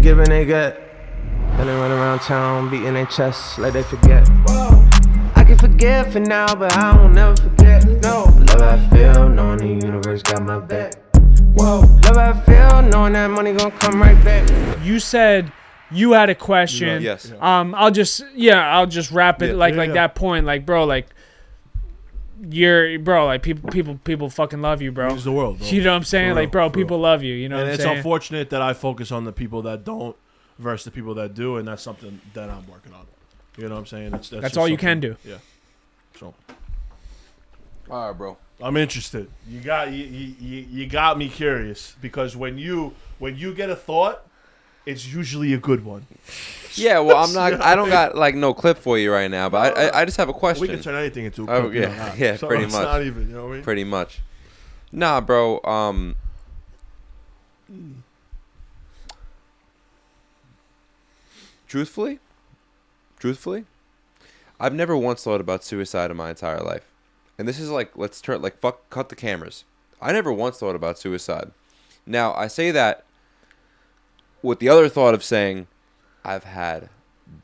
give and they get. Then they run around town beating their chests like they forget. I can forget for now, but I won't never forget. No, love I feel, knowing the universe got my back. Whoa, love I feel, knowing that money gon' come right back. You said you had a question. Yes. I'll just wrap it like that point, like bro, like you're bro, like people fucking love you, bro. Means the world, bro. You know what I'm saying? For like, real, bro, for people real. love you. You know and what I'm it's saying? unfortunate that I focus on the people that don't versus the people that do, and that's something that I'm working on. You know what I'm saying? That's all you can do. Yeah. So. All right, bro. I'm interested. You got me curious because when you get a thought, it's usually a good one. Yeah, well, I don't got like no clip for you right now, but I just have a question. We can turn anything into a clip. Oh yeah, so pretty it's much. Not even, you know what I mean? Pretty much. Nah, bro. Truthfully, I've never once thought about suicide in my entire life. And this is like, cut the cameras. I never once thought about suicide. Now, I say that with the other thought of saying, I've had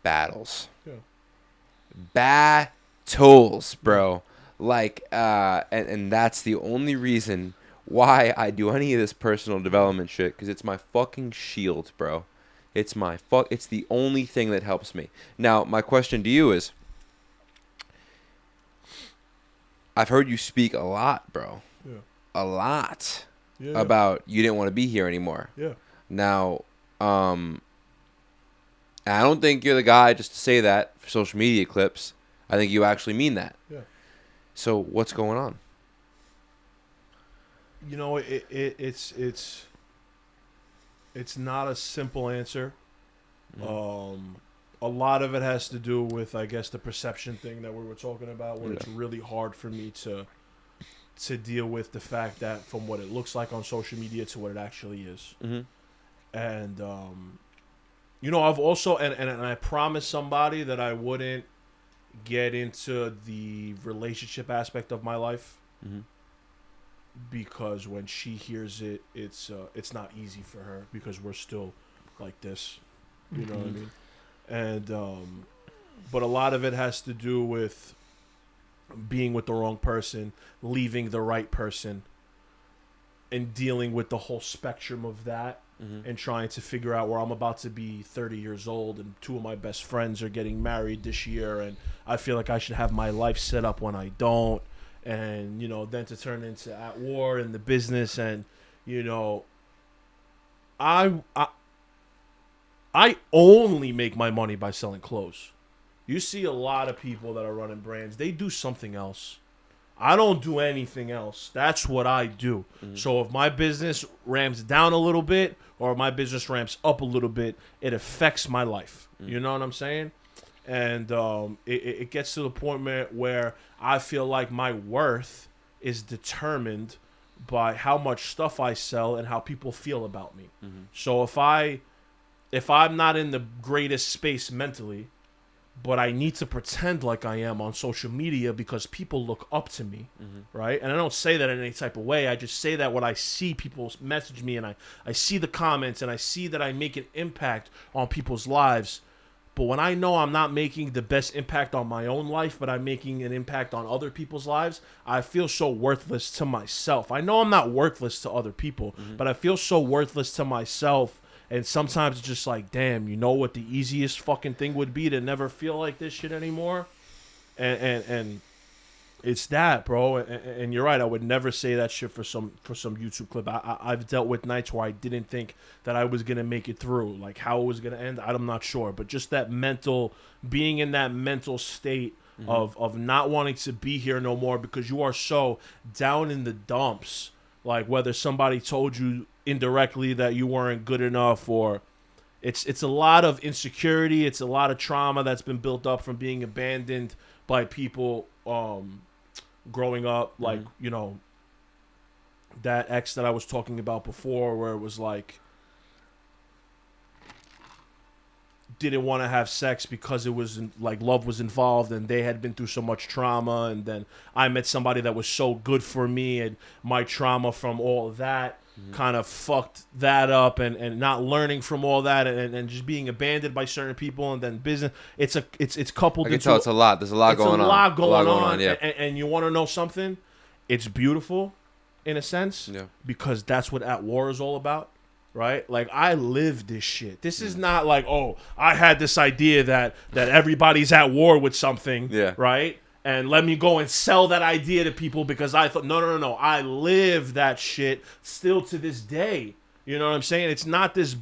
battles. Yeah. Battles, bro. Like, and that's the only reason why I do any of this personal development shit, because it's my fucking shield, bro. It's the only thing that helps me. Now, my question to you is, I've heard you speak a lot, bro. Yeah. A lot. Yeah. About you didn't want to be here anymore. Yeah. Now, I don't think you're the guy just to say that for social media clips. I think you actually mean that. Yeah. So what's going on? You know, it's not a simple answer. A lot of it has to do with, I guess, the perception thing that we were talking about, where it's really hard for me to deal with the fact that from what it looks like on social media to what it actually is. Mm-hmm. And, you know, I've also, and I promised somebody that I wouldn't get into the relationship aspect of my life. Mm-hmm. Because when she hears it, it's not easy for her because we're still like this. You know what I mean? And, but a lot of it has to do with being with the wrong person, leaving the right person, and dealing with the whole spectrum of that, and trying to figure out where I'm about to be 30 years old, and two of my best friends are getting married this year, and I feel like I should have my life set up when I don't, and, you know, then to turn into at war in the business, and, you know, I only make my money by selling clothes. You see a lot of people that are running brands, they do something else. I don't do anything else. That's what I do. So if my business ramps down a little bit or my business ramps up a little bit, it affects my life. You know what I'm saying? And it gets to the point where I feel like my worth is determined by how much stuff I sell and how people feel about me. So if I'm not in the greatest space mentally, but I need to pretend like I am on social media because people look up to me, right? And I don't say that in any type of way. I just say that when I see people message me and I see the comments and I see that I make an impact on people's lives. But when I know I'm not making the best impact on my own life, but I'm making an impact on other people's lives, I feel so worthless to myself. I know I'm not worthless to other people, but I feel so worthless to myself. And sometimes it's just like, damn, you know what the easiest fucking thing would be to never feel like this shit anymore? And it's that, bro. And you're right. I would never say that shit for some YouTube clip. I've dealt with nights where I didn't think that I was going to make it through. Like how it was going to end, I'm not sure. But just that being in that mental state of not wanting to be here no more because you are so down in the dumps. Like whether somebody told you indirectly that you weren't good enough, or it's a lot of insecurity, it's a lot of trauma that's been built up from being abandoned by people growing up, like you know, that ex that I was talking about before, where it was like didn't want to have sex because it was like love was involved and they had been through so much trauma, and then I met somebody that was so good for me, and my trauma from all of that kind of fucked that up, and not learning from all that, and just being abandoned by certain people, and then business. It's coupled. I can tell it's a lot. There's a lot going on. It's a lot going on. Yeah. And you want to know something? It's beautiful, in a sense, because that's what At War is all about. Right? Like, I live this shit. This is not like, oh, I had this idea that everybody's at war with something, right? And let me go and sell that idea to people because I thought, no. I live that shit still to this day. You know what I'm saying? It's not this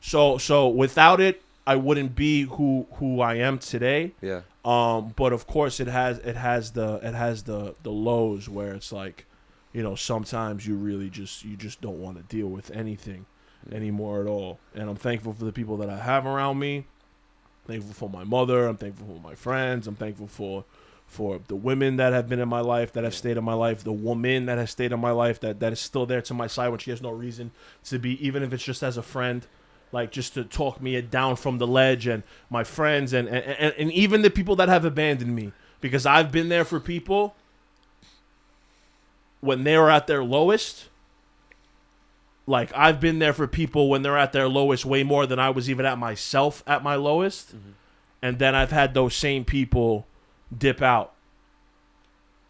So without it, I wouldn't be who I am today. Yeah. But of course, it has the lows where it's like, sometimes you just don't want to deal with anything anymore at all. And I'm thankful for the people that I have around me. Thankful for my mother. I'm thankful for my friends. I'm thankful for the women that have been in my life, that have stayed in my life, the woman that has stayed in my life, that is still there to my side when she has no reason to be, even if it's just as a friend, like just to talk me down from the ledge, and my friends and even the people that have abandoned me, because I've been there for people when they were at their lowest. Like, I've been there for people when they're at their lowest way more than I was even at myself at my lowest. Mm-hmm. And then I've had those same people dip out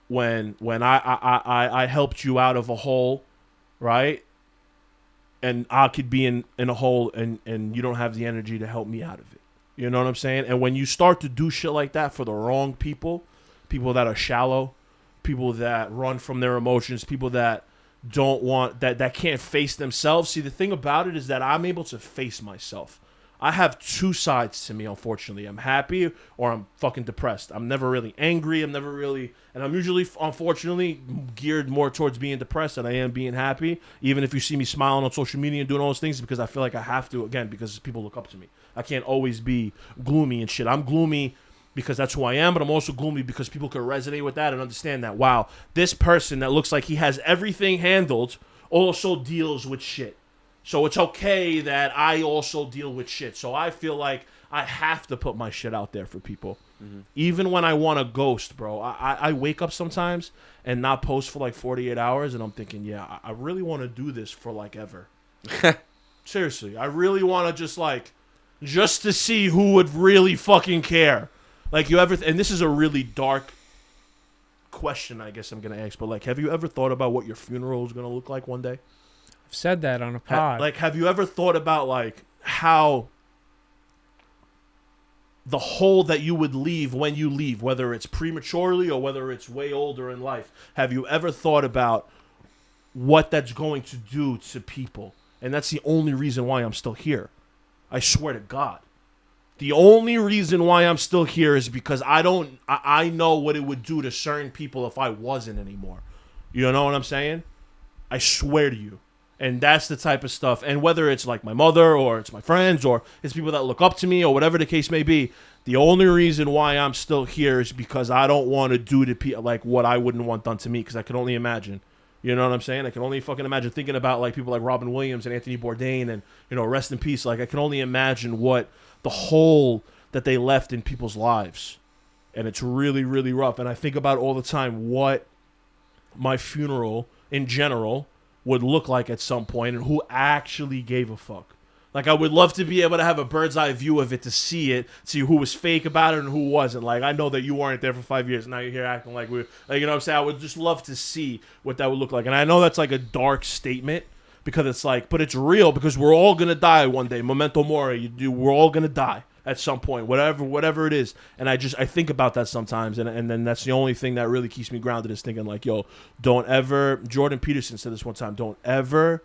when I helped you out of a hole, right? And I could be in a hole and you don't have the energy to help me out of it. You know what I'm saying? And when you start to do shit like that for the wrong people that are shallow, people that run from their emotions, people that don't want that can't face themselves. See, the thing about it is that I'm able to face myself. I have two sides to me, unfortunately. I'm happy or I'm fucking depressed. I'm never really angry. And I'm usually, unfortunately, geared more towards being depressed than I am being happy. Even if you see me smiling on social media and doing all those things, because I feel like I have to, again, because people look up to me. I can't always be gloomy and shit. I'm gloomy because that's who I am, but I'm also gloomy because people can resonate with that and understand that, wow, this person that looks like he has everything handled also deals with shit. So it's okay that I also deal with shit. So I feel like I have to put my shit out there for people. Mm-hmm. Even when I want to ghost, bro. I wake up sometimes and not post for like 48 hours, and I'm thinking, yeah, I really want to do this for like ever. Seriously, I really want to just to see who would really fucking care. Like, you ever, and this is a really dark question, I guess I'm going to ask, but like, have you ever thought about what your funeral is going to look like one day? I've said that on a pod. Have you ever thought about like how the hole that you would leave when you leave, whether it's prematurely or whether it's way older in life? Have you ever thought about what that's going to do to people? And that's the only reason why I'm still here. I swear to God. The only reason why I'm still here is because I know what it would do to certain people if I wasn't anymore. You know what I'm saying? I swear to you. And that's the type of stuff. And whether it's like my mother or it's my friends or it's people that look up to me or whatever the case may be, the only reason why I'm still here is because I don't want to do to people like what I wouldn't want done to me, because I can only imagine. You know what I'm saying? I can only fucking imagine thinking about like people like Robin Williams and Anthony Bourdain and, rest in peace. Like, I can only imagine what the hole that they left in people's lives. And it's really, really rough. And I think about all the time what my funeral in general would look like at some point and who actually gave a fuck. Like, I would love to be able to have a bird's eye view of it, to see who was fake about it and who wasn't. Like, I know that you weren't there for 5 years, and now you're here acting like we're, like, you know what I'm saying? I would just love to see what that would look like. And I know that's like a dark statement, because it's like, but it's real, because we're all gonna die one day. Memento mori. We're all gonna die at some point, whatever it is. And I think about that sometimes, and then that's the only thing that really keeps me grounded, is thinking like, yo, don't ever. Jordan Peterson said this one time. Don't ever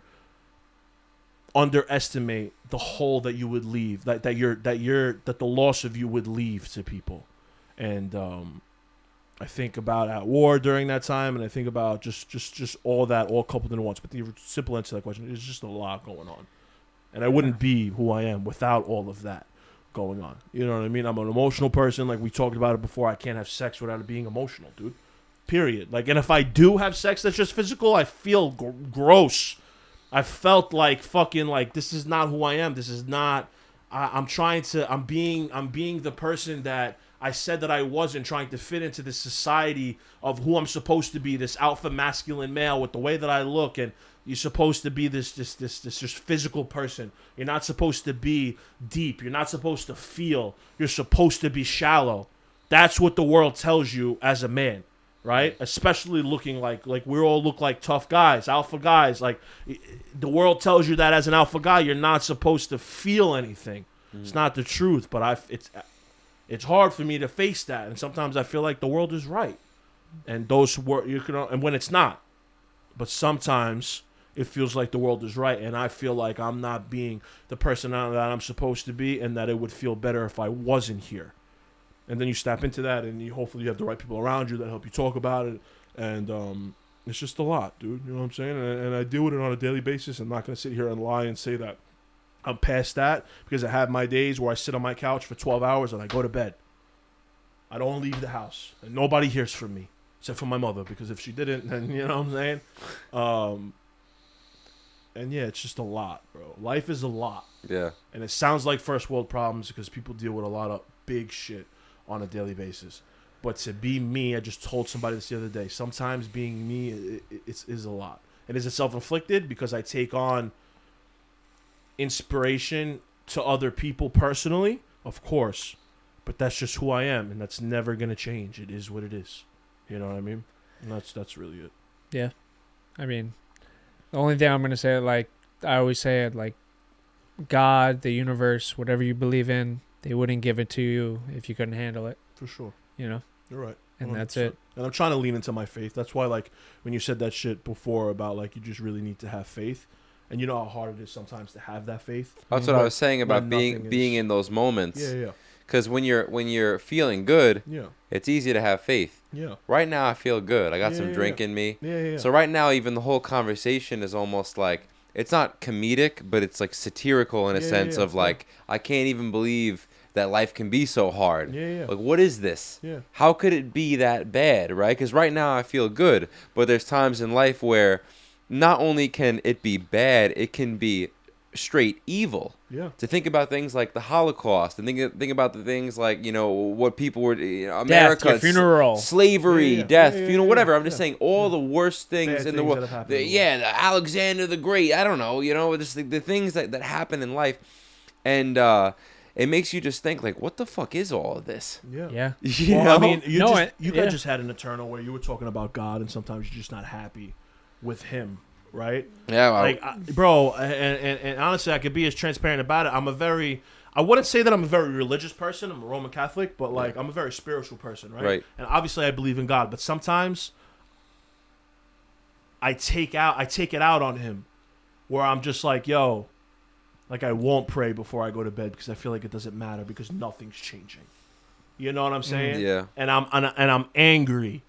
underestimate the hole that you would leave, that the loss of you would leave to people. And I think about At War during that time, and I think about just all that, all coupled in once. But the simple answer to that question is just a lot going on, and I wouldn't be who I am without all of that going on. You know what I mean? I'm an emotional person, like we talked about it before. I can't have sex without it being emotional, dude. Period. Like, and if I do have sex that's just physical, I feel gross. I felt like fucking, like, this is not who I am. This is not. I'm being the person that I said that I wasn't, trying to fit into this society of who I'm supposed to be, this alpha masculine male with the way that I look. And You're supposed to be this just physical person. You're not supposed to be deep. You're not supposed to feel. You're supposed to be shallow. That's what the world tells you as a man, right? Especially looking like we all look like tough guys, alpha guys. Like the world tells you that as an alpha guy, you're not supposed to feel anything. It's not the truth, but it's hard for me to face that, and sometimes I feel like the world is right, and and when it's not, but sometimes it feels like the world is right, and I feel like I'm not being the person that I'm supposed to be, and that it would feel better if I wasn't here. And then you step into that, and hopefully you have the right people around you that help you talk about it, and it's just a lot, dude. You know what I'm saying? And I deal with it on a daily basis. I'm not going to sit here and lie and say that I'm past that, because I have my days where I sit on my couch for 12 hours and I go to bed. I don't leave the house, and nobody hears from me except for my mother, because if she didn't, then you know what I'm saying? And yeah, it's just a lot, bro. Life is a lot. Yeah. And it sounds like first world problems because people deal with a lot of big shit on a daily basis. But to be me, I just told somebody this the other day, sometimes being me is a lot. And is it self-inflicted? Because I take on inspiration to other people personally, of course. But that's just who I am, and that's never going to change. It is what it is. You know what I mean? And that's really it. Yeah. I mean, the only thing I'm going to say, like I always say it, like God, the universe, whatever you believe in, they wouldn't give it to you if you couldn't handle it. For sure. You know? You're right. 100%. And that's it. And I'm trying to lean into my faith. That's why, like, when you said that shit before about, like, you just really need to have faith. And you know how hard it is sometimes to have that faith. That's what I was saying about being in those moments. Yeah. Because when you're feeling good, it's easy to have faith. Yeah. Right now, I feel good. I got some drink in me. Yeah. So right now, even the whole conversation is almost like, it's not comedic, but it's like satirical in a sense of like, I can't even believe that life can be so hard. Yeah. Like, what is this? Yeah. How could it be that bad, right? Because right now I feel good, but there's times in life where not only can it be bad, it can be straight evil. Yeah. To think about things like the Holocaust, and think about the things like, you know, what people were, America, death, your funeral, slavery, death, funeral, whatever. I'm just saying all the worst things Bad in the things world. that have happened in the The Alexander the Great. I don't know, you know, just the things that happen in life, and it makes you just think like, what the fuck is all of this? Yeah. Yeah. Well, I mean, you guys guys just had an eternal where you were talking about God, and sometimes you're just not happy with Him. Right? Yeah, well, like, bro, and honestly, I could be as transparent about it. I wouldn't say that I'm a very religious person. I'm a Roman Catholic, but like, I'm a very spiritual person, right? Right. And obviously, I believe in God, but sometimes I take it out on Him, where I'm just like, yo, like I won't pray before I go to bed because I feel like it doesn't matter because nothing's changing. You know what I'm saying? Yeah. And I'm angry.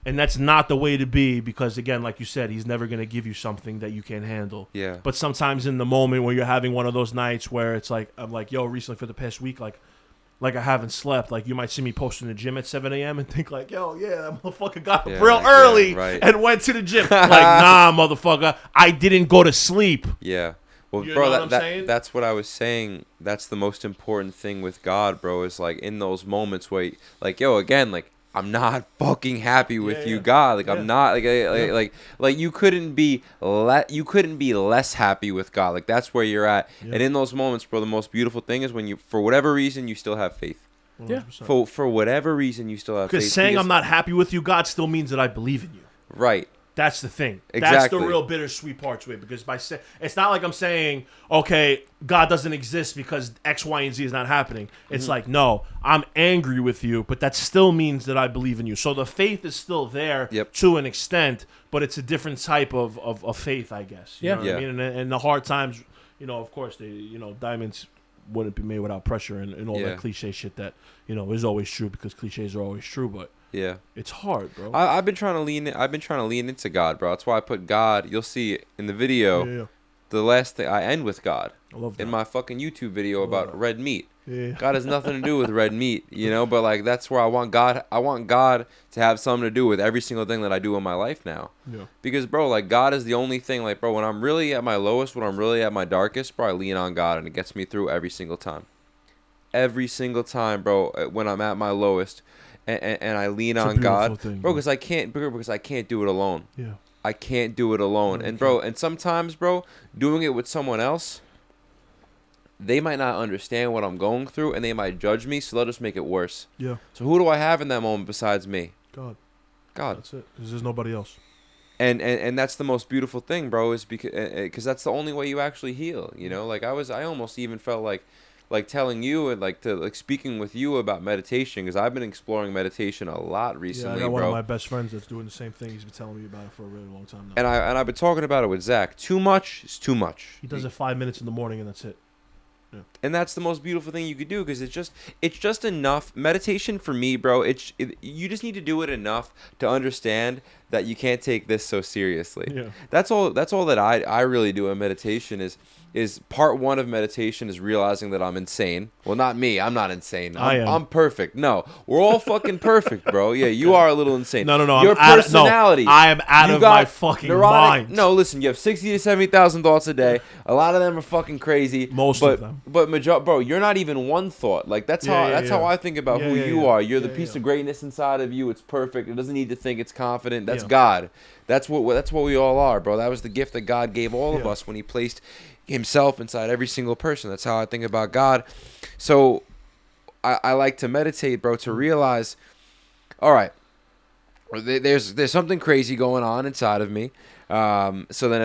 And that's not the way to be because, again, like you said, He's never going to give you something that you can't handle. Yeah. But sometimes in the moment where you're having one of those nights where it's like, I'm like, yo, recently for the past week, like I haven't slept. Like, you might see me posting the gym at 7 a.m. and think like, yo, yeah, that motherfucker got up real early and went to the gym. Like, nah, motherfucker, I didn't go to sleep. Yeah. Well, You bro, know what I'm saying? that's what I was saying. That's the most important thing with God, bro, is like in those moments where, like, yo, again, like, I'm not fucking happy with you, God. Like, I'm not like you couldn't be less happy with God. Like, that's where you're at. Yeah. And in those moments, bro, the most beautiful thing is when you, for whatever reason, you still have faith. 100%. Yeah. For whatever reason, you still have faith. Because saying I'm not happy with you, God, still means that I believe in you. Right. That's the thing. Exactly. That's the real bittersweet part to it. Because it's not like I'm saying, okay, God doesn't exist because X, Y, and Z is not happening. It's like, no, I'm angry with you, but that still means that I believe in you. So the faith is still there to an extent, but it's a different type of faith, I guess. You know what I mean? And the hard times, you know, of course, diamonds wouldn't be made without pressure and all that cliche shit that, you know, is always true because cliches are always true, but yeah, it's hard, bro. I've been trying to lean into God, bro. That's why I put God. You'll see in the video, the last thing I end with God. I love that. In my fucking YouTube video about red meat. Yeah. God has nothing to do with red meat, you know. But like that's where I want God. I want God to have something to do with every single thing that I do in my life now. Yeah. Because, bro, like God is the only thing. Like, bro, when I'm really at my lowest, when I'm really at my darkest, bro, I lean on God and it gets me through every single time. Every single time, bro. When I'm at my lowest. And I lean on God, bro, because I can't do it alone. Yeah. I can't do it alone. And bro, and sometimes, bro, doing it with someone else, they might not understand what I'm going through, and they might judge me, so they'll just make it worse. Yeah. So who do I have in that moment besides me? God. God. That's it. Because there's nobody else. And that's the most beautiful thing, bro, is because that's the only way you actually heal. You know, like I almost even felt like telling you and like speaking with you about meditation, because I've been exploring meditation a lot recently, I got one bro. of my best friends that's doing the same thing. He's been telling me about it for a really long time now. And I've been talking about it with Zach. Too much is too much. He does it 5 minutes in the morning, and that's it. Yeah. And that's the most beautiful thing you could do, because it's just enough. Meditation for me, bro, you just need to do it enough to understand that you can't take this so seriously. Yeah. That's all that I really do in meditation is part one of meditation is realizing that I'm insane. Well, not me. I'm not insane. I'm perfect. No, we're all fucking perfect, bro. Yeah, you are a little insane. No. Your personality. I am out of my fucking mind. No, listen. You have 60 to 70,000 thoughts a day. A lot of them are fucking crazy. Most of them. But bro, you're not even one thought. Like that's how I think about who you are. You're the piece of greatness inside of you. It's perfect. It doesn't need to think. It's confident. That's God. That's what we all are, bro. That was the gift that God gave all of us when He placed Himself inside every single person. That's how I think about God. So I like to meditate, bro, to realize, all right, there's something crazy going on inside of me. So then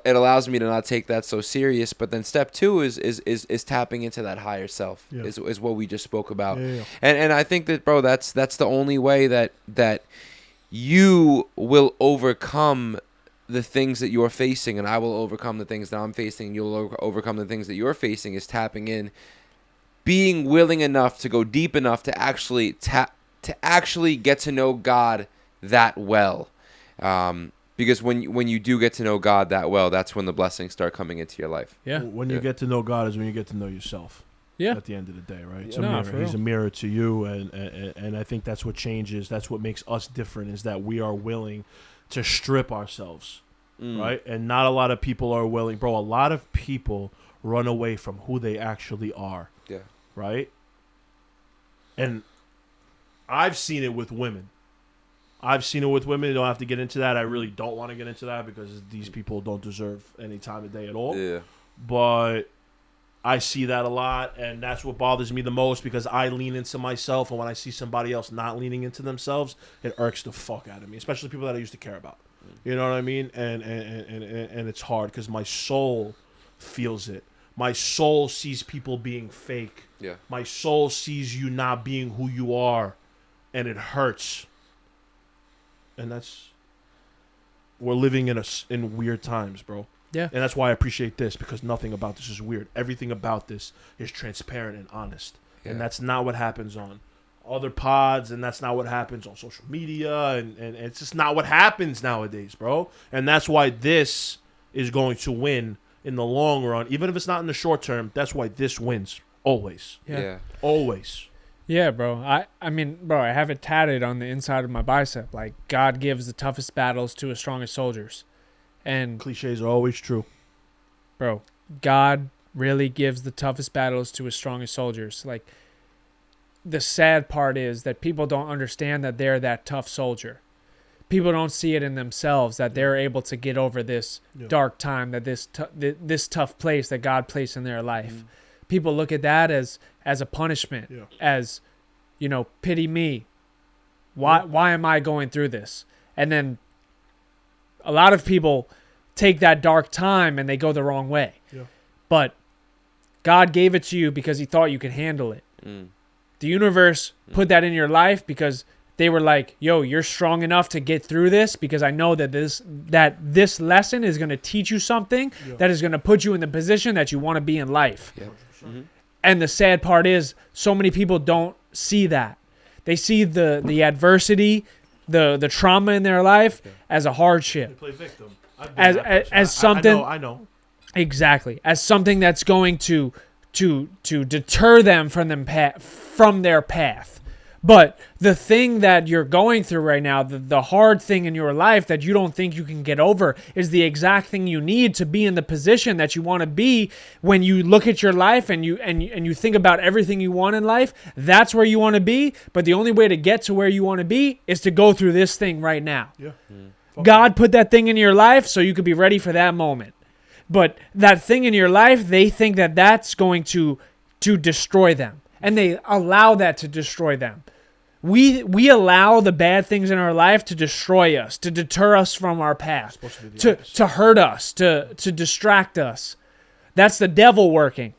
it allows me to not take that so serious. But then step two is tapping into that higher self. Is what we just spoke about. And I think that, bro, that's the only way that you will overcome the things that you're facing, and I will overcome the things that I'm facing, and you'll overcome the things that you're facing, is tapping in, being willing enough to go deep enough to actually get to know God that well. Because when you do get to know God that well, that's when the blessings start coming into your life. Yeah. When you get to know God is when you get to know yourself. Yeah. At the end of the day, right? It's Yeah. a No, mirror. for He's a real. mirror to you, and I think that's what changes. That's what makes us different, is that we are willing to strip ourselves, right? And not a lot of people are willing. Bro, a lot of people run away from who they actually are. Yeah. Right? And I've seen it with women. You don't have to get into that. I really don't want to get into that because these people don't deserve any time of day at all. Yeah. But I see that a lot, and that's what bothers me the most, because I lean into myself, and when I see somebody else not leaning into themselves, it irks the fuck out of me, especially people that I used to care about. You know what I mean? And it's hard because my soul feels it. My soul sees people being fake. Yeah. My soul sees you not being who you are, and it hurts. And we're living in weird times, bro. Yeah. And that's why I appreciate this, because nothing about this is weird. Everything about this is transparent and honest. Yeah. And that's not what happens on other pods, and that's not what happens on social media, and it's just not what happens nowadays, bro. And that's why this is going to win in the long run. Even if it's not in the short term, that's why this wins. Always. Yeah. Always. Yeah, bro. I mean, bro, I have it tatted on the inside of my bicep. Like, God gives the toughest battles to his strongest soldiers. And, Cliches are always true. bro, God really gives the toughest battles to his strongest soldiers. Like, the sad part is that people don't understand that they're that tough soldier. People don't see it in themselves, that they're able to get over this dark time, that this tough place that God placed in their life. People look at that as a punishment, as, pity me. Why am I going through this? And then a lot of people take that dark time and they go the wrong way. Yeah. But God gave it to you because he thought you could handle it. The universe put that in your life because they were like, yo, you're strong enough to get through this, because I know that this lesson is going to teach you something that is going to put you in the position that you want to be in life. Yeah. And the sad part is so many people don't see that. They see the adversity, the trauma in their life as a hardship. They play victim. As something. I know. Exactly. As something that's going to deter them from their path. But the thing that you're going through right now, the hard thing in your life that you don't think you can get over, is the exact thing you need to be in the position that you want to be. When you look at your life and you think about everything you want in life, that's where you want to be. But the only way to get to where you want to be is to go through this thing right now. Yeah. God put that thing in your life so you could be ready for that moment. But that thing in your life, they think that that's going to destroy them. And they allow that to destroy them. We allow the bad things in our life to destroy us, to deter us from our path, to hurt us, to distract us. That's the devil working,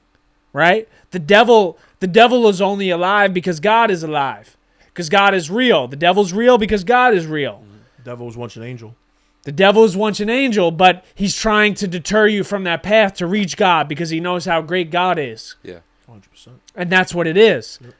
right? The devil is only alive because God is alive, because God is real. The devil's real because God is real. The devil was once an angel. The devil is once an angel, but he's trying to deter you from that path to reach God because he knows how great God is. Yeah. 100%. And that's what it is. Yep.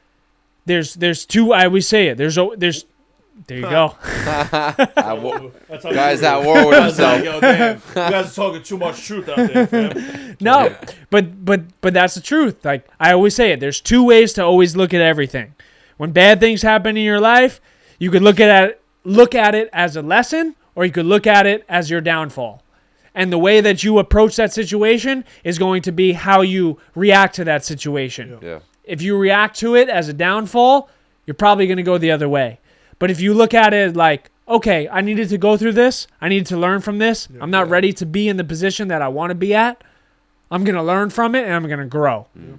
There's two. I always say it. There you go. Guys at war with himself. Yo, damn, you guys are talking too much truth out there, fam. No, but that's the truth. Like I always say it. There's two ways to always look at everything. When bad things happen in your life, you could look at it as a lesson, or you could look at it as your downfall. And the way that you approach that situation is going to be how you react to that situation. Yeah. If you react to it as a downfall, you're probably going to go the other way. But if you look at it like, okay, I needed to go through this. I needed to learn from this. Yeah, I'm not ready to be in the position that I want to be at. I'm going to learn from it and I'm going to grow. Yeah.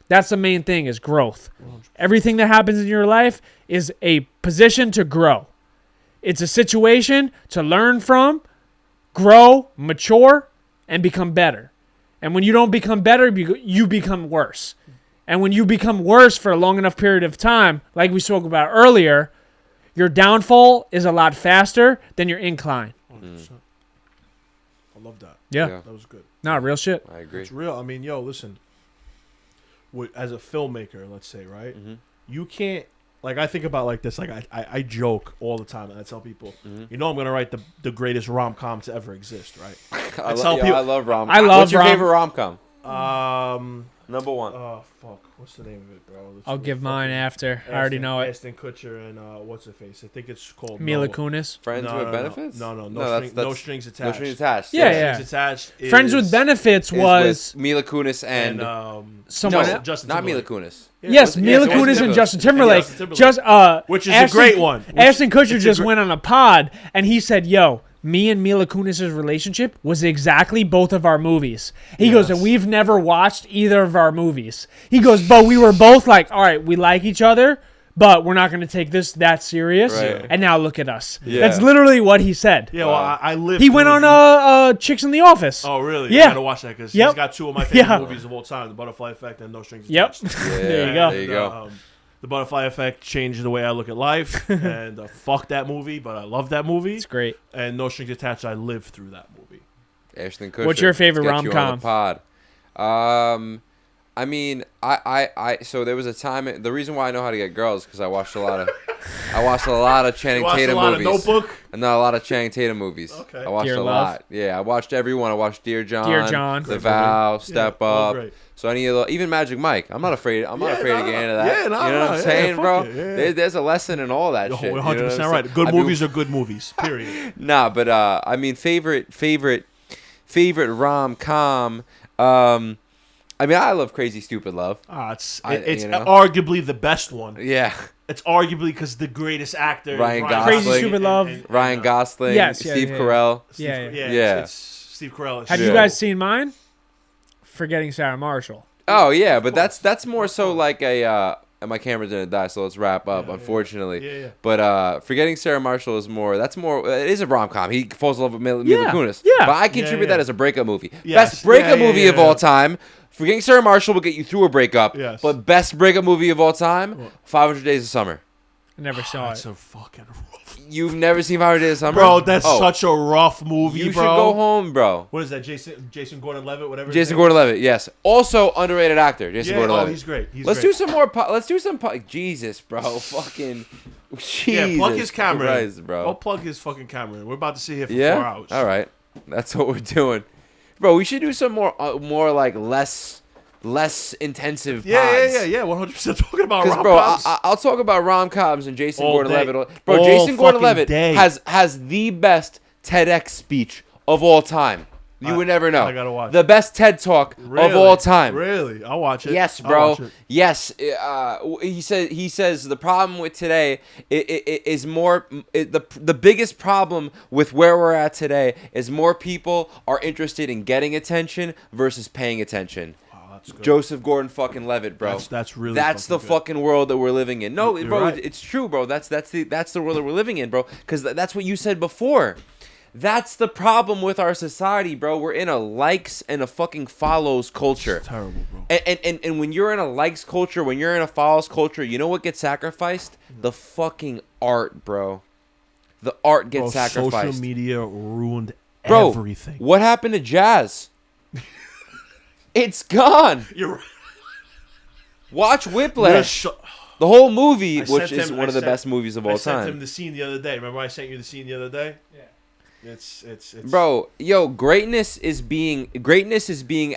That's the main thing, is growth. 100%. Everything that happens in your life is a position to grow. It's a situation to learn from, grow, mature, and become better. And when you don't become better, you become worse. And when you become worse for a long enough period of time, like we spoke about earlier, your downfall is a lot faster than your incline. 100%. I love that. Yeah. That was good. No, real shit. I agree. It's real. I mean, yo, listen. As a filmmaker, let's say, right? Mm-hmm. You can't, like, I think about like this. Like, I joke all the time, and I tell people, you know, I'm gonna write the greatest rom-com to ever exist, right? I love rom-com. What's your favorite rom-com? Number one. Oh, fuck. What's the name of it, bro? I'll give mine after. I already know it. Ashton Kutcher and what's her face? I think it's called Mila Kunis. Friends with Benefits? No, strings attached. No strings attached. Yeah. Strings attached. Friends with Benefits was Mila Kunis and someone. No, Justin not Timberlake. Mila Kunis. Yes, Mila Kunis and Justin Timberlake. Which is a great one. Ashton Kutcher just went on a pod and he said, "Yo, me and Mila Kunis' relationship was exactly both of our movies." He goes, and we've never watched either of our movies. He goes, but we were both like, all right, we like each other, but we're not going to take this that serious. Right. And now look at us. Yeah. That's literally what he said. Yeah, well, I lived. He went on Chicks in the Office. Oh, really? Yeah. I gotta watch that because he's got two of my favorite movies of all time: The Butterfly Effect and No Strings Attached. There you go. There you go. The Butterfly Effect changed the way I look at life, and fuck that movie, but I love that movie. It's great. And No Strings Attached, I lived through that movie. Ashton Kutcher. What's your favorite Let's get you on rom-com? the pod. I mean, I so there was a time. The reason why I know how to get girls because I watched a lot of Channing Tatum movies. Notebook? No, a lot of Channing Tatum movies. Okay. I watched Dear a Love. lot. Yeah, I watched everyone. I watched Dear John, The Great Vow, Step Up. great. So any of even Magic Mike. I'm not afraid. I'm not afraid to get into that. Yeah, you know what I'm saying, bro? There's a lesson in all that shit. You're 100% right. Good movies are good movies. Period. Nah, but I mean, favorite rom-com. I mean, I love Crazy Stupid Love. It's arguably the best one. Yeah. It's arguably because the greatest actor, Ryan Gosling. Crazy Stupid Love. Ryan Gosling. Yes, Steve Carell. Yeah. It's Steve Carell. Have you guys seen mine? Forgetting Sarah Marshall. Oh yeah, but that's more so like a. And my camera's gonna die, so let's wrap up. Unfortunately, Yeah. But Forgetting Sarah Marshall is more. That's more. It is a rom-com. He falls in love with Mila Kunis. Yeah. But I contribute that as a breakup movie. Yes. Best breakup movie of all time. Forgetting Sarah Marshall will get you through a breakup. Yes. But best breakup movie of all time, 500 Days of Summer. I never saw That's it. a fucking rough. You've never seen 500 Days of Summer? Bro, that's such a rough movie, You bro. should go home, bro. What is that, Jason Gordon-Levitt, whatever? Jason Gordon-Levitt, yes. Also underrated actor, Jason Gordon-Levitt. He's great. Let's do some more. Let's do some. Jesus, bro. Fucking. Jesus. Yeah, plug his camera Christ, in. bro. Go plug his fucking camera in. We're about to sit here for 4 hours. All right. That's what we're doing, bro. We should do some more like less intensive pods. Yeah. 100% talking about rom-coms. Bro, I'll talk about rom-coms and Jason All Gordon-Levitt. day. Jason All Gordon-Levitt fucking day. has the best TEDx speech of all time. You would never know. I gotta watch the best TED Talk of all time. Really? I'll watch it. Yes, I'll bro. watch it. Yes. He says the problem with today is more. The biggest problem with where we're at today is more people are interested in getting attention versus paying attention. Wow, that's good. Joseph Gordon-Levitt, bro. That's really. That's the good. fucking world that we're living in. No, You're bro, right. it's true, bro. That's the world that we're living in, bro. Because that's what you said before. That's the problem with our society, bro. We're in a likes and a fucking follows culture. It's terrible, bro. And when you're in a likes culture, when you're in a follows culture, you know what gets sacrificed? The fucking art, bro. The art gets sacrificed. Social media ruined Bro, everything. what happened to jazz? It's gone. You're right. Watch You're Whiplash. The whole movie, I which sent is him- one I of the sent- best movies of all I sent him time. the scene the other day. Remember I sent you the scene the other day? Yeah. It's Bro, yo, greatness is being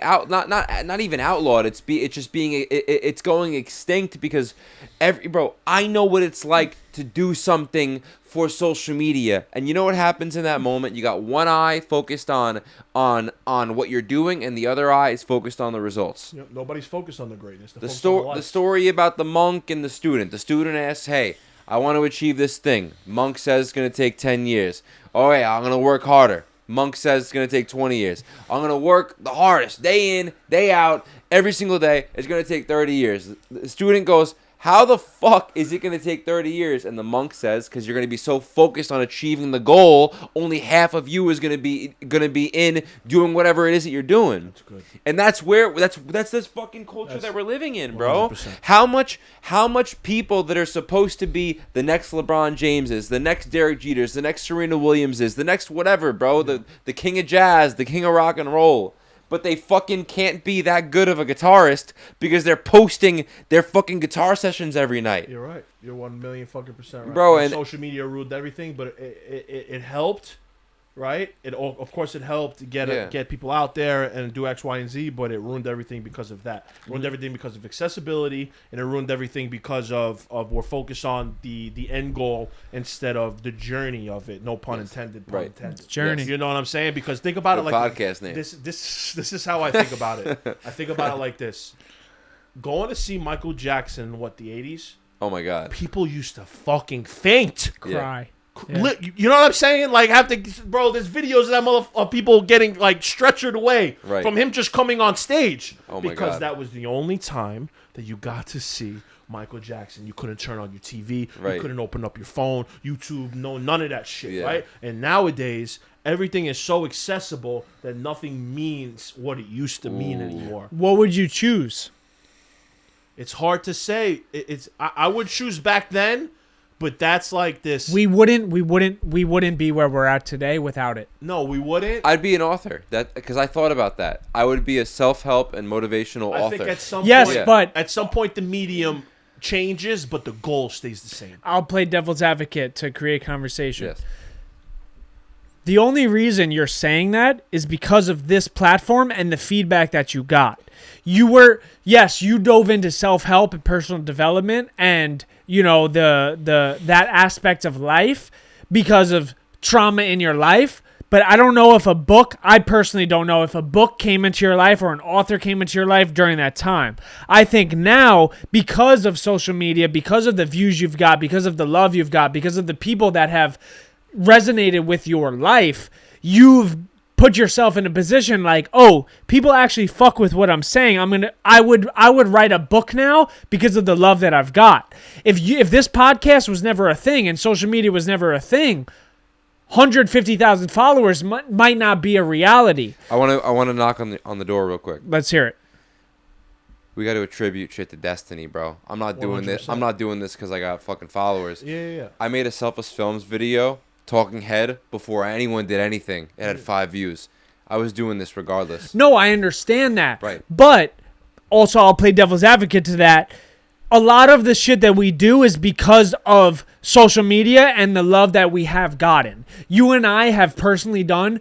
out not even outlawed. It's just being it's going extinct because I know what it's like to do something for social media. And you know what happens in that moment? You got one eye focused on what you're doing and the other eye is focused on the results. You know, nobody's focused on the greatness. They're The focused on the likes. story about the monk and the student. The student asks, "Hey, I want to achieve this thing." Monk says it's going to take 10 years. Oh, yeah, I'm going to work harder. Monk says it's going to take 20 years. I'm going to work the hardest, day in, day out, every single day. It's going to take 30 years. The student goes, how the fuck is it going to take 30 years? And the monk says, because you're going to be so focused on achieving the goal, only half of you is going to be in doing whatever it is that you're doing. That's good. And that's this fucking culture that we're living in, bro. 100%. How much people that are supposed to be the next LeBron Jameses, the next Derek Jeters, the next Serena Williamses, the next whatever, bro, the king of jazz, the king of rock and roll. But they fucking can't be that good of a guitarist because they're posting their fucking guitar sessions every night. You're right. You're 1,000,000 fucking percent right. Bro, and social media ruined everything, but it helped, right? Of course it helped to get people out there and do X, Y, and Z, but it ruined everything because of that. It ruined everything because of accessibility, and it ruined everything because of we're focused on the end goal instead of the journey of it. No pun intended. Pun intended. Journey. You know what I'm saying? Because think about the it like podcast name. This is how I think about it. I think about it like this: going to see Michael Jackson, in the 80s. Oh my god. People used to fucking faint. Cry. Yeah. You know what I'm saying? Like, bro, there's videos of that of people getting like stretchered away from him just coming on stage. Oh my because God. that was the only time that you got to see Michael Jackson. You couldn't turn on your TV. Right. You couldn't open up your phone, YouTube, none of that shit, Yeah. right? And nowadays, everything is so accessible that nothing means what it used to mean anymore. What would you choose? It's hard to say. I would choose back then. But that's like this. We wouldn't be where we're at today without it. No, we wouldn't. I'd be an author. Because I thought about that. I would be a self-help and motivational I author. think at some Yes, point, but at some point the medium changes, but the goal stays the same. I'll play devil's advocate to create conversation. Yes. The only reason you're saying that is because of this platform and the feedback that you got. You dove into self-help and personal development and, you know, that aspect of life because of trauma in your life. But I personally don't know if a book came into your life or an author came into your life during that time. I think now, because of social media, because of the views you've got, because of the love you've got, because of the people that have resonated with your life, you've put yourself in a position like, oh, people actually fuck with what I'm saying. I would write a book now because of the love that I've got. If this podcast was never a thing and social media was never a thing, 150,000 followers might not be a reality. I want to knock on the door real quick. Let's hear it. We got to attribute shit to destiny, bro. I'm not doing this. 100%. I'm not doing this because I got fucking followers. Yeah. I made a Selfless Films video, Talking Head, before anyone did anything. It had 5 views. I was doing this regardless. No, I understand that. Right. But also, I'll play devil's advocate to that. A lot of the shit that we do is because of social media and the love that we have gotten. You and I have personally done,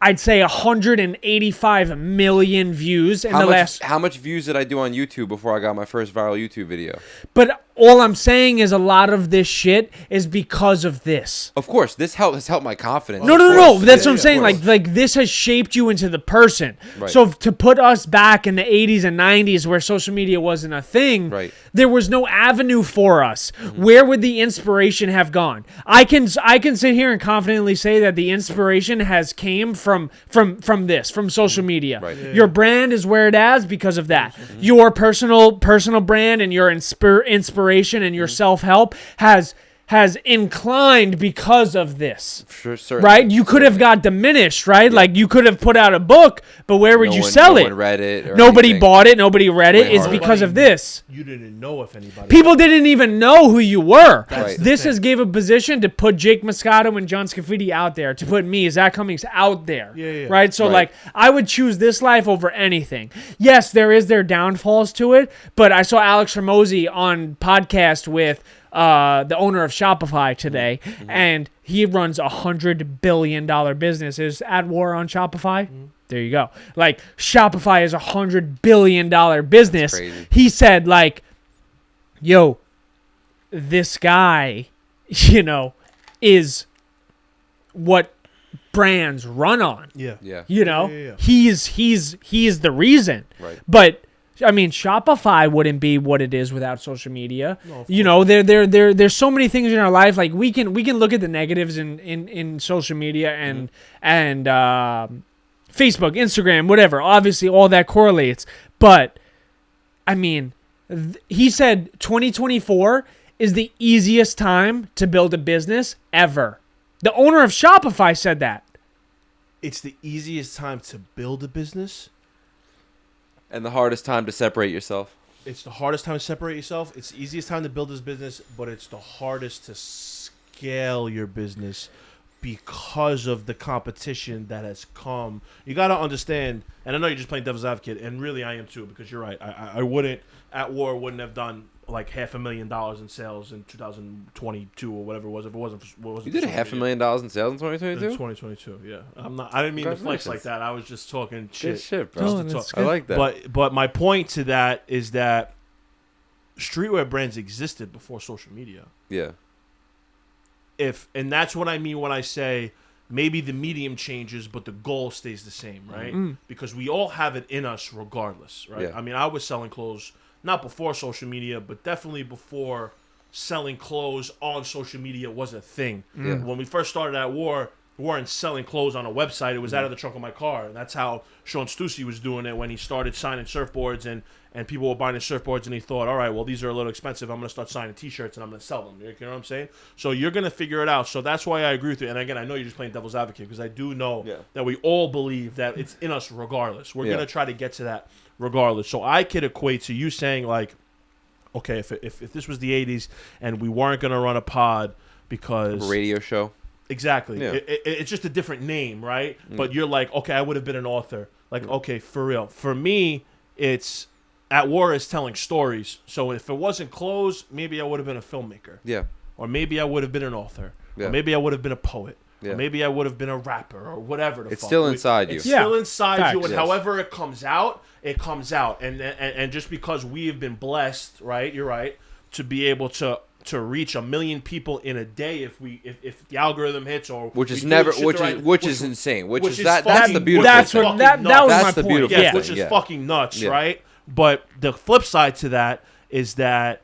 I'd say, 185 million views in the last. How much views did I do on YouTube before I got my first viral YouTube video? But all I'm saying is a lot of this shit is because of this. Of course, this has helped my confidence. No. That's what I'm Yeah, saying. of course. Like this has shaped you into the person. Right. So to put us back in the 80s and 90s where social media wasn't a thing, Right. there was no avenue for us. Where would the inspiration have gone? I can sit here and confidently say that the inspiration has came from this, from social media. Right. Yeah. Your brand is where it is because of that. Your personal brand and your inspiration and your self-help has inclined because of this. Sure, certainly. Right? You could have got diminished, right? Yeah. Like you could have put out a book, but where would you sell it? No one read it. Or Nobody anything. bought it. Nobody read it. Way It's harder. because of this. You didn't know if anybody. People didn't even know who you were. Right. This has gave a position to put Jake Moscato and John Scafiddi out there, to put me, Zach Cummings, out there. Yeah. Right? So, Right. like, I would choose this life over anything. Yes, there is their downfalls to it, but I saw Alex Hormozy on podcast with the owner of Shopify today, and he runs $100 billion business. Is At War on Shopify? There you go. Like, Shopify is $100 billion business. That's crazy. He said, like, yo, this guy, is what brands run on. Yeah. Yeah. Yeah. He's the reason. Right. But I mean, Shopify wouldn't be what it is without social media. No, of There's so many things in our life. Like we can look at the negatives in social media and Facebook, Instagram, whatever. Obviously, all that correlates. But I mean, he said 2024 is the easiest time to build a business ever. The owner of Shopify said that. It's the easiest time to build a business. And the hardest time to separate yourself. It's the hardest time to separate yourself. It's the easiest time to build this business, but it's the hardest to scale your business because of the competition that has come. You got to understand, and I know you're just playing devil's advocate, and really I am too, because you're right. I wouldn't, At War wouldn't have done like $500,000 in sales in 2022 or whatever it was. If it wasn't, You did $500,000 in sales in 2022? 2022, yeah. I didn't mean to flex like that. I was just talking shit. Good shit, bro. No, Just to that's talk. I like that. But my point to that is that streetwear brands existed before social media. Yeah. And that's what I mean when I say maybe the medium changes, but the goal stays the same, right? Because we all have it in us regardless, right? Yeah. I mean, I was selling clothes not before social media, but definitely before selling clothes on social media was a thing. Yeah. When we first started At War, we weren't selling clothes on a website. It was out of the trunk of my car. And that's how Sean Stussy was doing it when he started signing surfboards and people were buying his surfboards and he thought, all right, well, these are a little expensive. I'm going to start signing T-shirts and I'm going to sell them. You know what I'm saying? So you're going to figure it out. So that's why I agree with you. And again, I know you're just playing devil's advocate because I do know that we all believe that it's in us regardless. We're going to try to get to that regardless. So I could equate to you saying like, okay, if this was the 80s and we weren't going to run a pod because... A radio show. Exactly. Yeah. It's just a different name, right? But you're like, okay, I would have been an author. Like, okay, for real. For me, it's At War is telling stories. So if it wasn't clothes, maybe I would have been a filmmaker. Yeah. Or maybe I would have been an author. Yeah. Or maybe I would have been a poet. Yeah. Or maybe I would have been a rapper or whatever the It's fuck. still inside you. It's still Yeah. inside you. Facts. And Yes. however it comes out, it comes out. And just because we have been blessed, right? You're right. To be able to reach 1 million people in a day if the algorithm hits or Which is we do never shit which the is right- which is insane. Which is is that's fucking- the beautiful That's thing. what that was That's my the point. beautiful Yeah. thing. which is yeah. fucking nuts, Yeah. right? But the flip side to that is that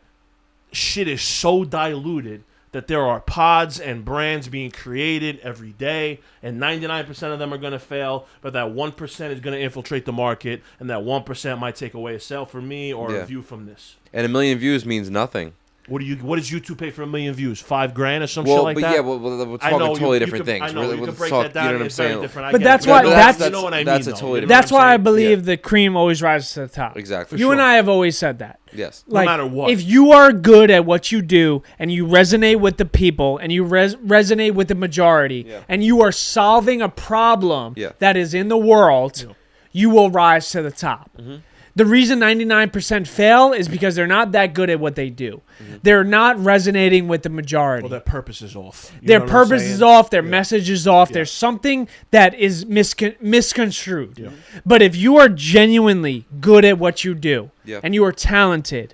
shit is so diluted that there are pods and brands being created every day, and 99% of them are going to fail, but that 1% is going to infiltrate the market, and that 1% might take away a sale for me or Yeah. a view from this. And 1 million views means nothing. What does YouTube pay for 1 million views? $5,000 or some Well, shit like but that? yeah, we're I talking know totally you different could- things. I know We're- you we're could break talk- that down. You know what I'm It's very saying? different. I But get that's it. why- But that's- you know what I mean. that's a though. totally You know That's what I'm why I saying? believe the cream always rises to the top. Exactly. You and sure. I have always said that. Yes. No matter what. If you are good at what you do and you resonate with the people and you resonate with the majority Yeah. and you are solving a problem Yeah. that is in the world, you will rise to the top. Mm-hmm. The reason 99% fail is because they're not that good at what they do. Mm-hmm. They're not resonating with the majority. Well, their purpose is off. You Their know what I'm purpose saying? is off. Their message is off. There's something that is misconstrued. But if you are genuinely good at what you do Yeah. and you are talented,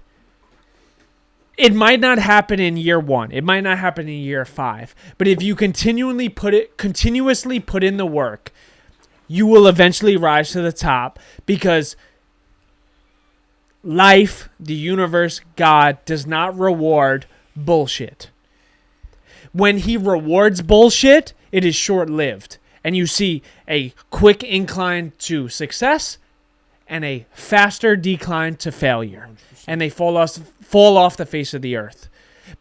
It might not happen in year 1. It might not happen in year 5. But if you continuously put in the work, you will eventually rise to the top, because life, the universe, God does not reward bullshit. When he rewards bullshit, it is short-lived. And you see a quick incline to success and a faster decline to failure. 100%. And they fall off the face of the earth.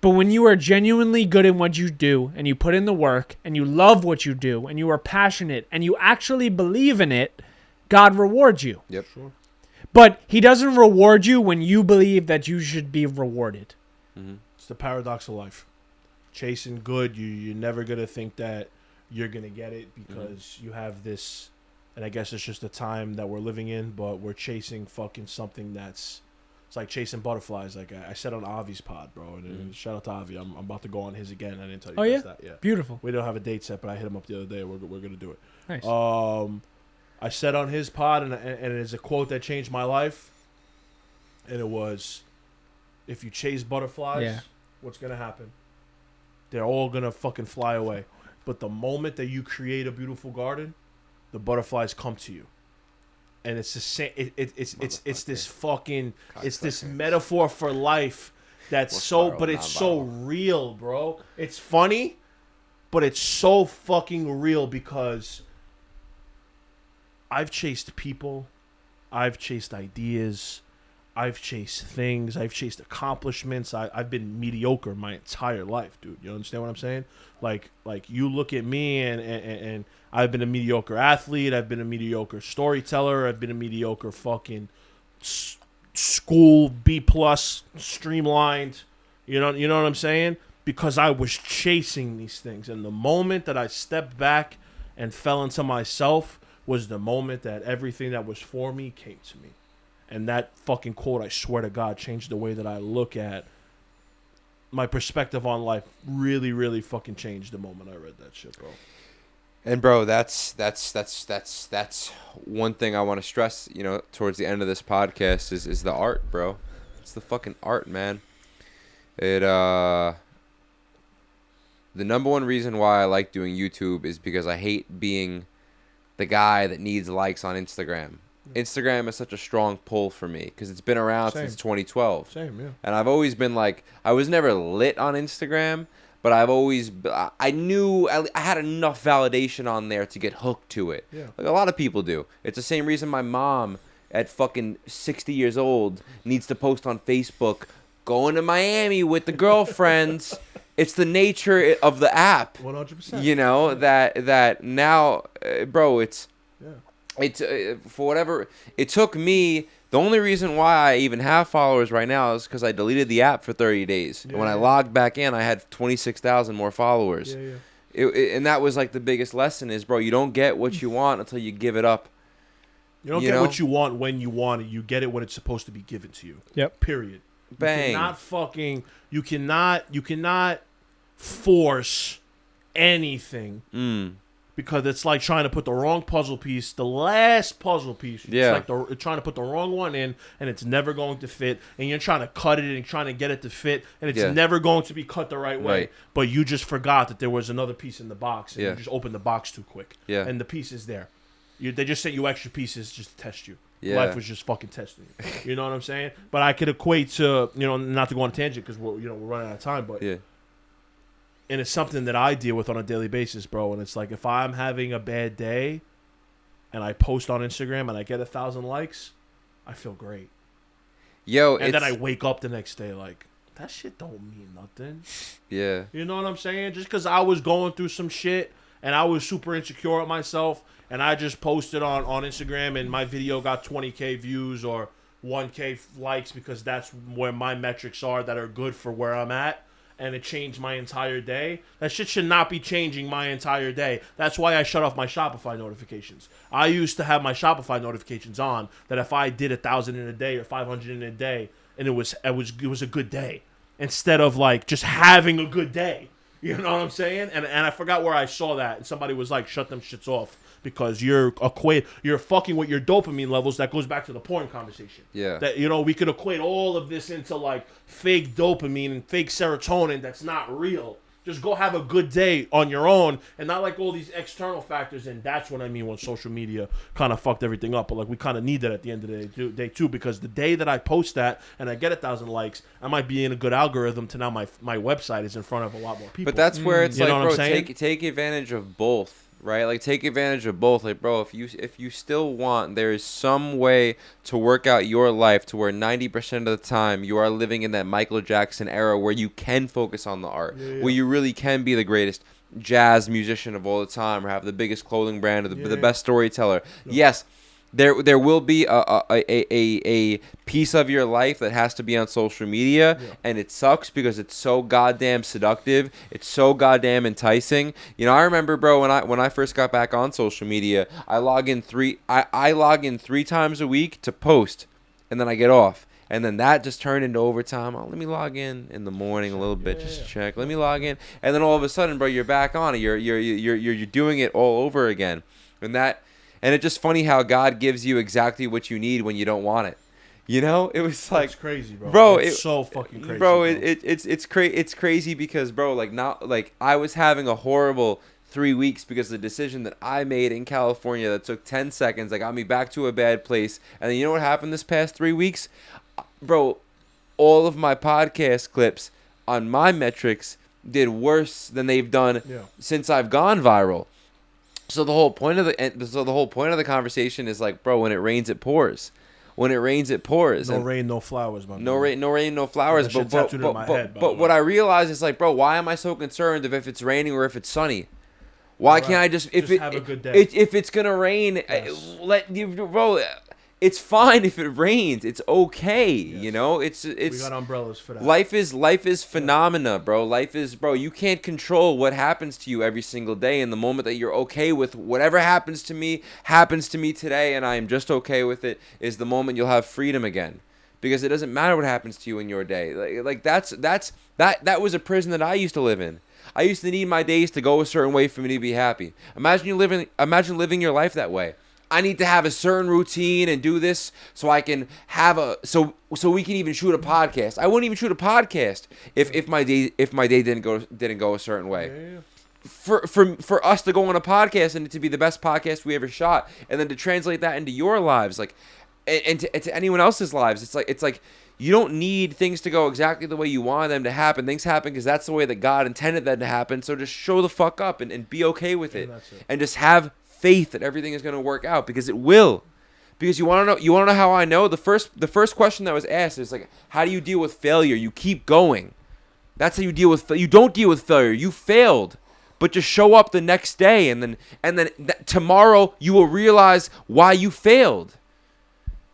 But when you are genuinely good in what you do, and you put in the work, and you love what you do, and you are passionate, and you actually believe in it, God rewards you. Yep. Sure. But he doesn't reward you when you believe that you should be rewarded. Mm-hmm. It's the paradox of life. Chasing good, you're never going to think that you're going to get it, because you have this, and I guess it's just the time that we're living in, but we're chasing fucking something that's, it's like chasing butterflies. Like I said on Avi's pod, bro. And shout out to Avi. I'm about to go on his again. I didn't tell you guys that. Yeah. Beautiful. We don't have a date set, but I hit him up the other day. We're going to do it. Nice. I said on his pod, and it is a quote that changed my life. And it was, if you chase butterflies, what's going to happen? They're all going to fucking fly away. But the moment that you create a beautiful garden, the butterflies come to you. And it's the same. It's this fucking. It's this metaphor for life that's but it's so real, bro. It's funny, but it's so fucking real, because I've chased people, I've chased ideas, I've chased things, I've chased accomplishments. I've been mediocre my entire life, dude. You understand what I'm saying? Like you look at me, and I've been a mediocre athlete. I've been a mediocre storyteller. I've been a mediocre fucking school B+, streamlined. You know what I'm saying? Because I was chasing these things, and the moment that I stepped back and fell into myself was the moment that everything that was for me came to me. And that fucking quote, I swear to God, changed the way that I look at my perspective on life. Really, really fucking changed the moment I read that shit, bro. And bro, that's one thing I want to stress, towards the end of this podcast is the art, bro. It's the fucking art, man. The number one reason why I like doing YouTube is because I hate being the guy that needs likes on Instagram. Instagram is such a strong pull for me because it's been around since 2012. Same, yeah. And I've always been like, I was never lit on Instagram, but I knew I had enough validation on there to get hooked to it. Yeah. Like a lot of people do. It's the same reason my mom at fucking 60 years old needs to post on Facebook, going to Miami with the girlfriends. It's the nature of the app. 100%. That now, bro, it's... Yeah. It's for whatever it took me. The only reason why I even have followers right now is because I deleted the app for 30 days. And when I logged back in, I had 26,000 more followers. And that was like the biggest lesson is, bro, you don't get what you want until you give it up. You don't get what you want when you want it. You get it when it's supposed to be given to you. Yep. Period. Bang. You cannot force anything. Because it's like trying to put the wrong puzzle piece, the last puzzle piece. It's like trying to put the wrong one in, and it's never going to fit. And you're trying to cut it and trying to get it to fit, and it's never going to be cut the right way. But you just forgot that there was another piece in the box, and you just opened the box too quick. Yeah. And the piece is there. They just sent you extra pieces just to test you. Yeah. Life was just fucking testing you. You know what I'm saying? But I could equate to, not to go on a tangent because we're running out of time, but. Yeah. And it's something that I deal with on a daily basis, bro. And it's like if I'm having a bad day and I post on Instagram and I get 1,000 likes, I feel great. And then I wake up the next day like, that shit don't mean nothing. Yeah. You know what I'm saying? Just because I was going through some shit and I was super insecure at myself and I just posted on Instagram and my video got 20K views or 1K likes because that's where my metrics are that are good for where I'm at. And it changed my entire day. That shit should not be changing my entire day. That's why I shut off my Shopify notifications. I used to have my Shopify notifications on that if I did 1,000 in a day or 500 in a day, and it was a good day, instead of like just having a good day. You know what I'm saying? And I forgot where I saw that, and somebody was like, "Shut them shits off," because you're fucking with your dopamine levels. That goes back to the porn conversation. Yeah. That, you know, we could equate all of this into like fake dopamine and fake serotonin that's not real. Just go have a good day on your own and not like all these external factors. And that's what I mean when social media kind of fucked everything up. But like we kind of need that at the end of the day too, because the day that I post that and I get 1,000 likes, I might be in a good algorithm to now my website is in front of a lot more people. But that's where it's You know like, what I'm bro, saying? take advantage of both, right? Like, take advantage of both. Like, bro, if you still want, there is some way to work out your life to where 90% of the time you are living in that Michael Jackson era where you can focus on the art, where you really can be the greatest jazz musician of all the time, or have the biggest clothing brand, or the best storyteller. Yes. There will be a piece of your life that has to be on social media, and it sucks because it's so goddamn seductive. It's so goddamn enticing. You know, I remember, bro, when I first got back on social media, I log in three times a week to post, and then I get off. And then that just turned into overtime. Oh, let me log in the morning a little bit, just check. Let me log in, and then all of a sudden, bro, you're back on it. You're doing it all over again, and it's just funny how God gives you exactly what you need when you don't want it. You know, it was like, it's crazy, bro. It's so fucking crazy, bro. It's crazy because, bro, like I was having a horrible 3 weeks because of the decision that I made in California that took 10 seconds. That got me back to a bad place. And then you know what happened this past 3 weeks, bro? All of my podcast clips on my metrics did worse than they've done since I've gone viral. So the whole point of the conversation is like, bro, when it rains, it pours. When it rains, it pours. No rain, no flowers, man. No rain, no flowers. But what I realize is like, bro, why am I so concerned if it's raining or if it's sunny? Why can't I just have a good day? If it's gonna rain, bro. It's fine if it rains. It's okay. You know, it's we got umbrellas for that. Life is phenomena, bro. You can't control what happens to you every single day. And the moment that you're okay with whatever happens to me today, and I am just okay with it, is the moment you'll have freedom again. Because it doesn't matter what happens to you in your day. Like that was a prison that I used to live in. I used to need my days to go a certain way for me to be happy. Imagine living your life that way. I need to have a certain routine and do this so I can have so we can even shoot a podcast. I wouldn't even shoot a podcast if my day didn't go a certain way. For us to go on a podcast and it to be the best podcast we ever shot, and then to translate that into your lives, like, and to anyone else's lives, it's like you don't need things to go exactly the way you want them to happen. Things happen because that's the way that God intended them to happen. So just show the fuck up and be okay with it, and just have faith that everything is going to work out, because it will. Because you want to know how I know? The first question that was asked is like, how do you deal with failure? You keep going. That's how you deal with you don't deal with failure. You failed, but just show up the next day, and then tomorrow you will realize why you failed,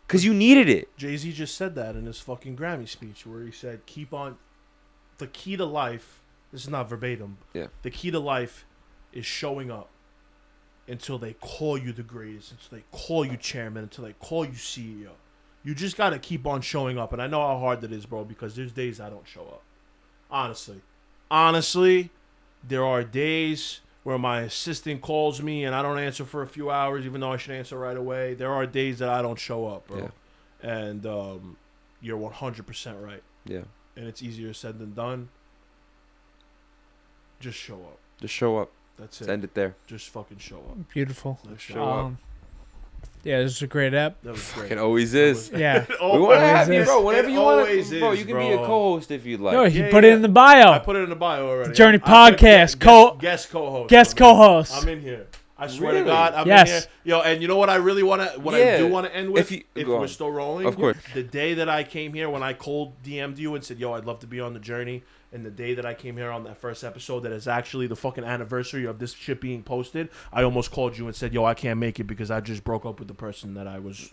because you needed it. Jay-Z just said that in his fucking Grammy speech, where he said, keep on. The key to life, this is not verbatim. Yeah. The key to life is showing up until they call you the greatest, until they call you chairman, until they call you CEO. You just got to keep on showing up. And I know how hard that is, bro, because there's days I don't show up. Honestly, there are days where my assistant calls me and I don't answer for a few hours, even though I should answer right away. There are days that I don't show up, bro. Yeah. And you're 100% right. Yeah. And it's easier said than done. Just show up. Just show up. That's it. Let's end it there. Just fucking show up. Beautiful. Let's show up. Yeah, this is a great app. That was great. Fucking always is. Yeah. We want to have you, bro. Whenever you want to, bro, you can be a co-host if you'd like. No, he put it in the bio. I put it in the bio already. The Journey Podcast. Guest co-host. Guest co-host. I'm in here. I swear to God, I'm in here. Yo, and you know what I really want to, I do want to end with, if we're still rolling? Of course. The day that I came here, when I cold DM'd you and said, yo, I'd love to be on the journey, and the day that I came here on that first episode that is actually the fucking anniversary of this shit being posted, I almost called you and said, yo, I can't make it because I just broke up with the person that I was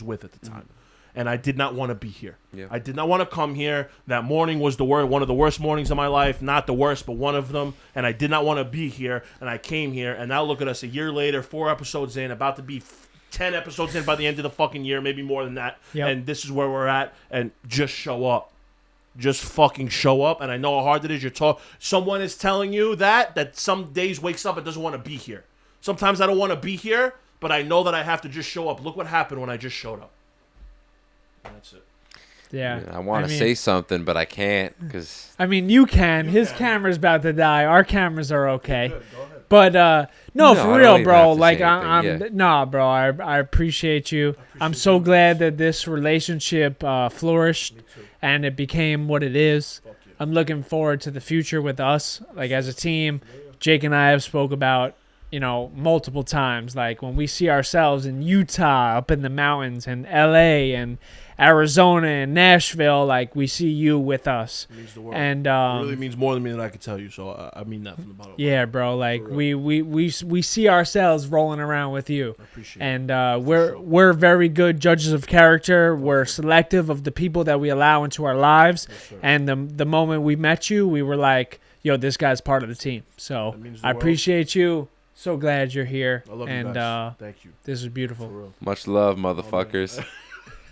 with at the time. And I did not want to be here. Yeah. I did not want to come here. That morning was one of the worst mornings of my life. Not the worst, but one of them. And I did not want to be here. And I came here. And now look at us a year later, 4 episodes in, about to be 10 episodes in by the end of the fucking year, maybe more than that. Yep. And this is where we're at. And just show up. Just fucking show up. And I know how hard it is. Someone is telling you that some days wakes up and doesn't want to be here. Sometimes I don't want to be here, but I know that I have to just show up. Look what happened when I just showed up. And that's it. Yeah. I want to mean- say something, but I can't because I mean, you can. His can. camera's about to die. Our cameras are okay. Good, go ahead. But no, No, for I don't real, even bro. have to Like say anything, yeah. nah, bro. I appreciate you. I'm so glad that this relationship flourished and it became what it is. Fuck you. I'm looking forward to the future with us, like as a team. Jake and I have spoke about, multiple times, like when we see ourselves in Utah, up in the mountains, and LA and Arizona and Nashville, like we see you with us. It means the world. And It really means more than me than I can tell you. So I mean that from the bottom. yeah, bro, like we see ourselves rolling around with you. I appreciate it. And we're very good judges of character. We're selective of the people that we allow into our lives. Yes, sir. And the moment we met you, we were like, yo, this guy's part of the team. So That means the I world. appreciate you. So glad you're here. I love and you guys. Thank you. this is For beautiful. real. much love, motherfuckers.